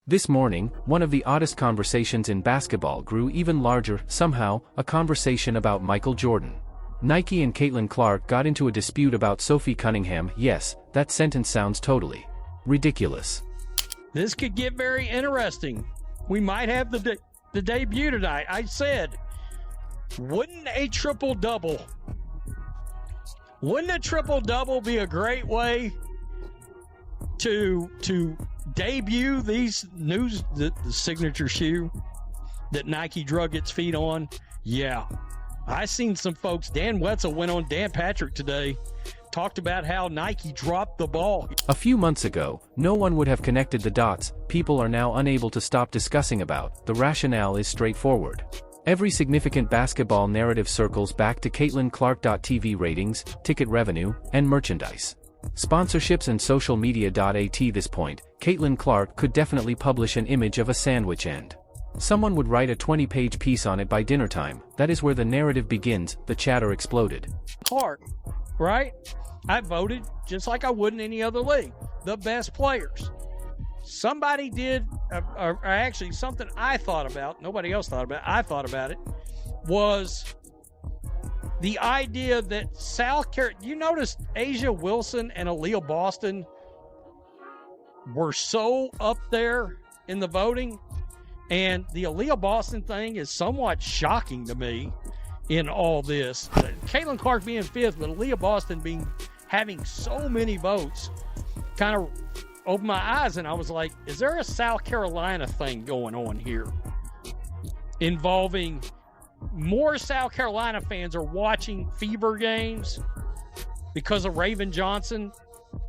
This morning, one of the oddest conversations in basketball grew even larger, somehow, a conversation about Michael Jordan. Nike and Caitlin Clark got into a dispute about Sophie Cunningham. Yes, that sentence sounds totally ridiculous. This could get very interesting. We might have the debut tonight. I said, wouldn't a triple-double be a great way to debut these news, the signature shoe that Nike drug its feet on? Yeah. I seen some folks. Dan Wetzel went on Dan Patrick today, talked about how Nike dropped the ball. A few months ago, no one would have connected the dots. People are now unable to stop discussing about. The rationale is straightforward. Every significant basketball narrative circles back to Caitlin Clark. TV ratings, ticket revenue, and merchandise. Sponsorships and social media. At this point, Caitlin Clark could definitely publish an image of a sandwich and someone would write a 20-page piece on it by dinner time. That is where the narrative begins. The chatter exploded. Clark, right? I voted just like I would in any other league. The best players. Somebody did, or actually something I thought about, nobody else thought about, I thought about it, was the idea that South Carolina, you notice Asia Wilson and Aaliyah Boston were so up there in the voting, and the Aaliyah Boston thing is somewhat shocking to me in all this. Caitlin Clark being fifth, but Aaliyah Boston having so many votes kind of opened my eyes, and I was like, is there a South Carolina thing going on here involving more South Carolina fans are watching Fever games because of Raven Johnson?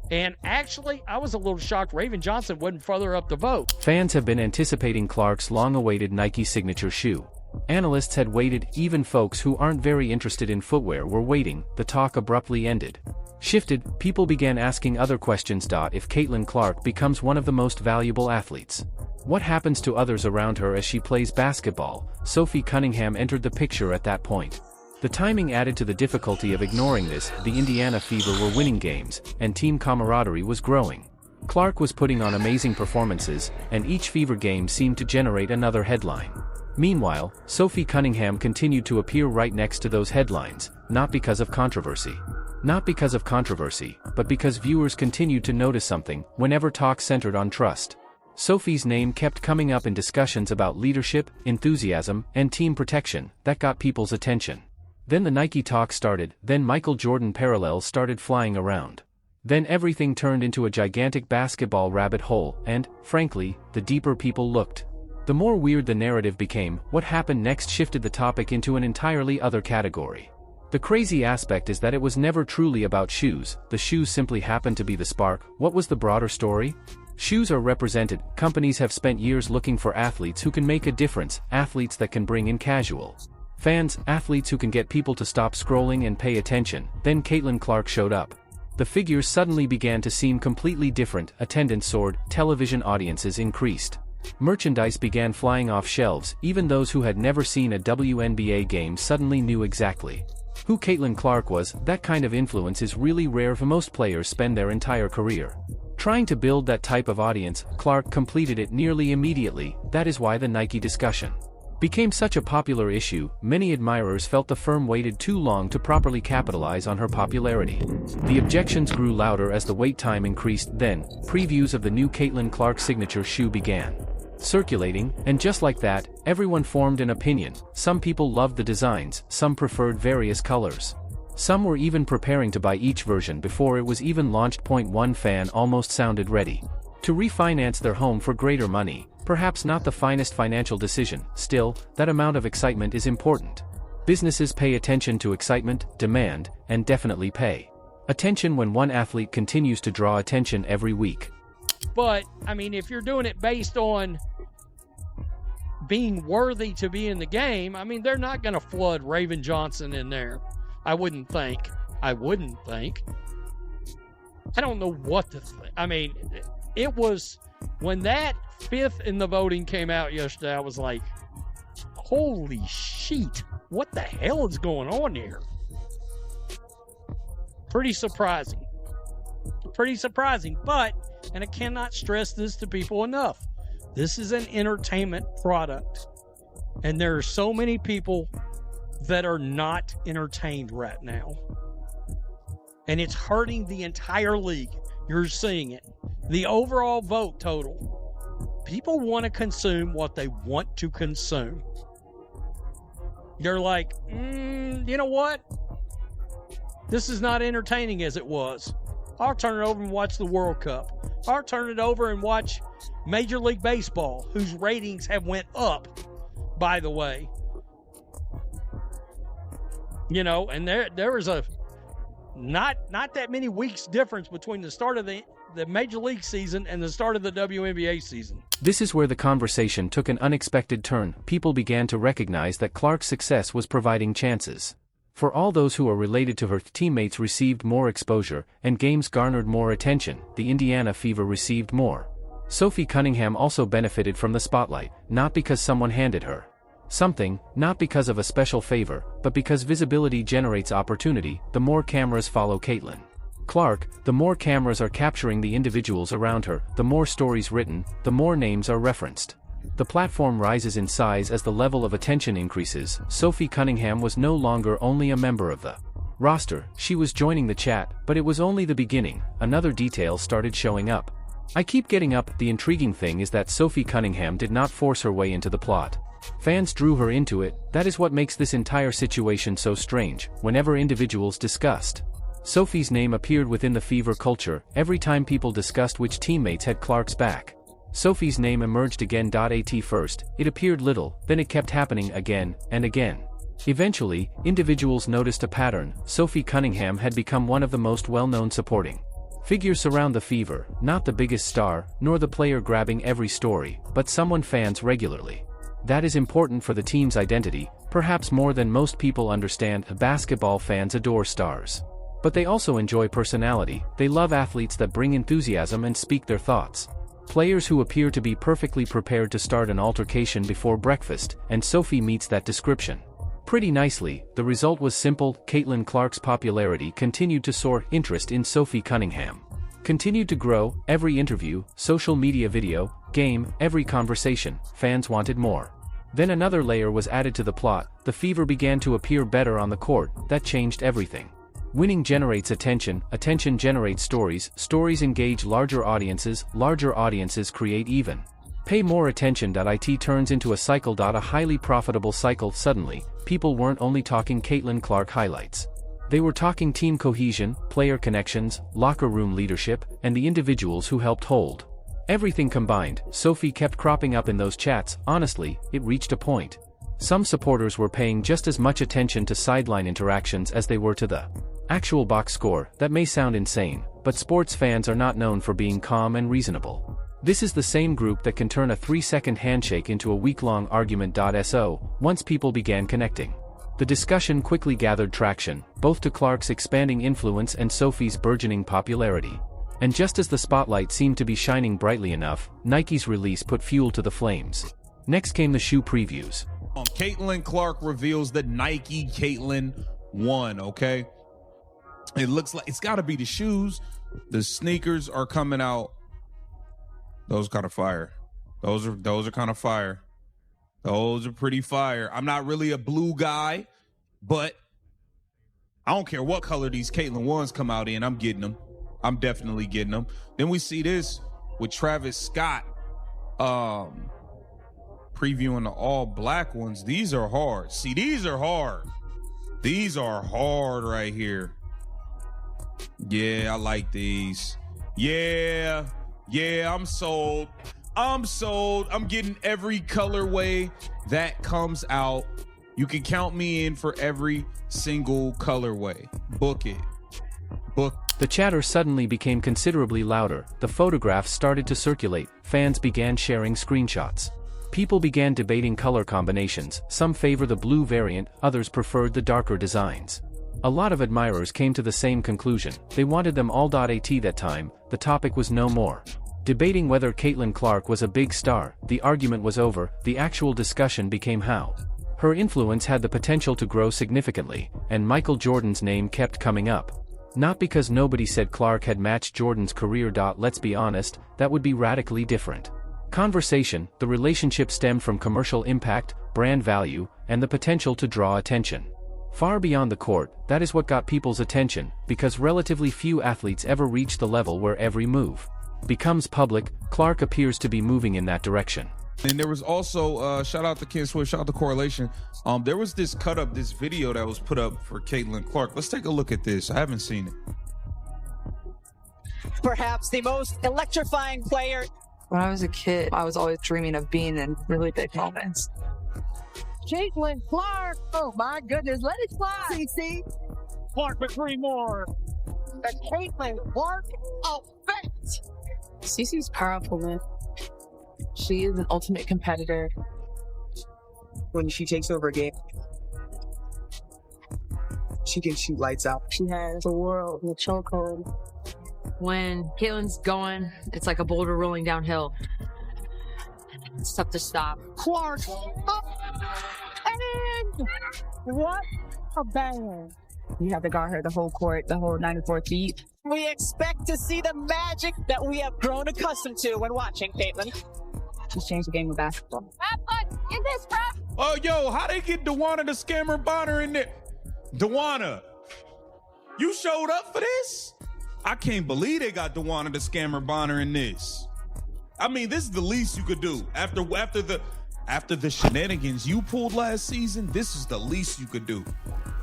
And actually, I was a little shocked Raven Johnson wasn't further up the vote. Fans have been anticipating Clark's long-awaited Nike signature shoe. Analysts had waited, even folks who aren't very interested in footwear were waiting. The talk abruptly ended. Shifted, people began asking other questions. If Caitlin Clark becomes one of the most valuable athletes, what happens to others around her as she plays basketball? Sophie Cunningham entered the picture at that point. The timing added to the difficulty of ignoring this. The Indiana Fever were winning games, and team camaraderie was growing. Clark was putting on amazing performances, and each Fever game seemed to generate another headline. Meanwhile, Sophie Cunningham continued to appear right next to those headlines, not because of controversy. Not because of controversy, but because viewers continued to notice something whenever talk centered on trust. Sophie's name kept coming up in discussions about leadership, enthusiasm, and team protection. That got people's attention. Then the Nike talk started, then Michael Jordan parallels started flying around. Then everything turned into a gigantic basketball rabbit hole, and, frankly, the deeper people looked, the more weird the narrative became. What happened next shifted the topic into an entirely other category. The crazy aspect is that it was never truly about shoes. The shoes simply happened to be the spark. What was the broader story? Shoes are represented. Companies have spent years looking for athletes who can make a difference, athletes that can bring in casual fans, athletes who can get people to stop scrolling and pay attention. Then Caitlin Clark showed up. The figures suddenly began to seem completely different. Attendance soared, television audiences increased. Merchandise began flying off shelves. Even those who had never seen a WNBA game suddenly knew exactly who Caitlin Clark was. That kind of influence is really rare. For most players spend their entire career trying to build that type of audience. Clark completed it nearly immediately. That is why the Nike discussion became such a popular issue. Many admirers felt the firm waited too long to properly capitalize on her popularity. The objections grew louder as the wait time increased. Then, previews of the new Caitlin Clark signature shoe began circulating, and just like that, everyone formed an opinion. Some people loved the designs, some preferred various colors. Some were even preparing to buy each version before it was even launched. One fan almost sounded ready to refinance their home for greater money. Perhaps not the finest financial decision, still, that amount of excitement is important. Businesses pay attention to excitement, demand, and definitely pay attention when one athlete continues to draw attention every week. But, I mean, if you're doing it based on being worthy to be in the game, I mean, they're not going to flood Raven Johnson in there. I wouldn't think. I don't know what to think. I mean, it was, when that fifth in the voting came out yesterday, I was like, holy shit, what the hell is going on here? Pretty surprising. But, and I cannot stress this to people enough, This is an entertainment product. And there are so many people that are not entertained right now. And it's hurting the entire league. You're seeing it. The overall vote total. People want to consume what they want to consume. They're like, you know what? This is not entertaining as it was. I'll turn it over and watch the World Cup. I'll turn it over and watch Major League Baseball, whose ratings have went up, by the way. You know, and there was a not that many weeks difference between the start of the Major League season and the start of the WNBA season. This is where the conversation took an unexpected turn. People began to recognize that Clark's success was providing chances. For all those who are related to her, teammates received more exposure, and games garnered more attention. The Indiana Fever received more. Sophie Cunningham also benefited from the spotlight, not because someone handed her something, not because of a special favor, but because visibility generates opportunity. The more cameras follow Caitlin Clark, the more cameras are capturing the individuals around her, the more stories written, the more names are referenced. The platform rises in size as the level of attention increases. Sophie Cunningham was no longer only a member of the roster, she was joining the chat, but it was only the beginning. Another detail started showing up. I keep getting up. The intriguing thing is that Sophie Cunningham did not force her way into the plot. Fans drew her into it. That is what makes this entire situation so strange. Whenever individuals discussed Sophie's name appeared within the Fever culture, every time people discussed which teammates had Clark's back, Sophie's name emerged again. At first, it appeared little, then it kept happening again and again. Eventually, individuals noticed a pattern. Sophie Cunningham had become one of the most well-known supporting figures around the Fever, not the biggest star, nor the player grabbing every story, but someone fans regularly. That is important for the team's identity, perhaps more than most people understand. Basketball fans adore stars. But they also enjoy personality. They love athletes that bring enthusiasm and speak their thoughts. Players who appear to be perfectly prepared to start an altercation before breakfast, and Sophie meets that description pretty nicely. The result was simple. Caitlin Clark's popularity continued to soar. Interest in Sophie Cunningham continued to grow. Every interview, social media video, game, every conversation, fans wanted more. Then another layer was added to the plot. The Fever began to appear better on the court. That changed everything. Winning generates attention, attention generates stories, stories engage larger audiences create even pay more attention. It turns into a cycle. A highly profitable cycle. Suddenly, people weren't only talking Caitlin Clark highlights. They were talking team cohesion, player connections, locker room leadership, and the individuals who helped hold everything combined. Sophie kept cropping up in those chats. Honestly, it reached a point. Some supporters were paying just as much attention to sideline interactions as they were to the actual box score. That may sound insane, but sports fans are not known for being calm and reasonable. This is the same group that can turn a 3-second handshake into a week-long argument. Once people began connecting, the discussion quickly gathered traction, both to Clark's expanding influence and Sophie's burgeoning popularity. And just as the spotlight seemed to be shining brightly enough, Nike's release put fuel to the flames. Next came the shoe previews. Caitlin Clark reveals the Nike Caitlin 1, okay? It looks like it's got to be the shoes. The sneakers are coming out. Those kind of fire. Those are kind of fire. Those are pretty fire. I'm not really a blue guy, but I don't care what color these Caitlin 1s come out in. I'm getting them. I'm definitely getting them. Then we see this with Travis Scott previewing the all black ones. These are hard. See, these are hard. These are hard right here. Yeah, I like these. Yeah, I'm sold. I'm getting every colorway that comes out. You can count me in for every single colorway. Book it. Book. The chatter suddenly became considerably louder. The photographs started to circulate. Fans began sharing screenshots. People began debating color combinations. Some favor the blue variant, others preferred the darker designs. A lot of admirers came to the same conclusion. They wanted them all. At that time, the topic was no more debating whether Caitlin Clark was a big star. The argument was over. The actual discussion became how her influence had the potential to grow significantly, and Michael Jordan's name kept coming up. Not because nobody said Clark had matched Jordan's career. Let's be honest, that would be radically different. Conversation, the relationship stemmed from commercial impact, brand value, and the potential to draw attention. Far beyond the court, that is what got people's attention, because relatively few athletes ever reach the level where every move becomes public. Clark appears to be moving in that direction. And there was also, shout out to Ken Swift, shout out to Correlation. There was this cut up, this video that was put up for Caitlin Clark. Let's take a look at this. I haven't seen it. Perhaps the most electrifying player. When I was a kid, I was always dreaming of being in really big moments. Caitlin Clark. Oh my goodness, let it fly. CC. Clark with 3 more. The Caitlin Clark effect. Cece's powerful, man. She is an ultimate competitor. When she takes over a game, she can shoot lights out. She has the world in the chokehold. When Caitlin's going, it's like a boulder rolling downhill. It's tough to stop. Clark up and in. What a bang. You have to guard her the whole court, the whole 94 feet. We expect to see the magic that we have grown accustomed to when watching Caitlin. She's changed the game of basketball. Have fun in this, bro. Oh, yo, how they get Dewana the Scammer Bonner in there? Dewana, you showed up for this? I can't believe they got Dewana the Scammer Bonner in this. I mean, this is the least you could do. After the shenanigans you pulled last season, this is the least you could do.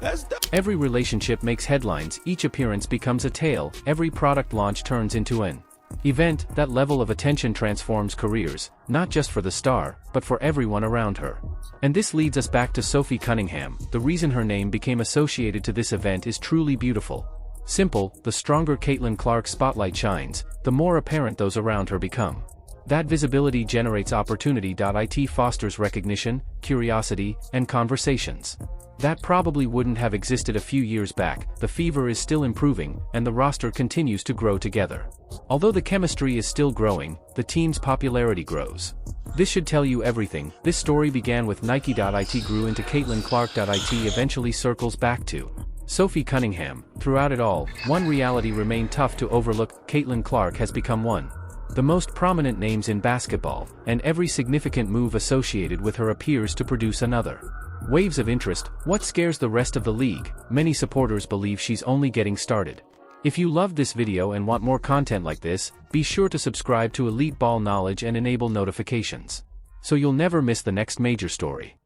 That's Every relationship makes headlines, each appearance becomes a tale, every product launch turns into an event. That level of attention transforms careers, not just for the star, but for everyone around her. And this leads us back to Sophie Cunningham. The reason her name became associated to this event is truly beautiful. Simple, the stronger Caitlin Clark's spotlight shines, the more apparent those around her become. That visibility generates opportunity. It fosters recognition, curiosity, and conversations that probably wouldn't have existed a few years back. The fever is still improving, and the roster continues to grow together. Although the chemistry is still growing, the team's popularity grows. This should tell you everything. This story began with Nike.it, grew into Caitlin Clark.it, eventually circles back to Sophie Cunningham. Throughout it all, one reality remained tough to overlook: Caitlin Clark has become one the most prominent names in basketball, and every significant move associated with her appears to produce another waves of interest. What scares the rest of the league? Many supporters believe she's only getting started. If you loved this video and want more content like this, be sure to subscribe to Elite Ball Knowledge and enable notifications, so you'll never miss the next major story.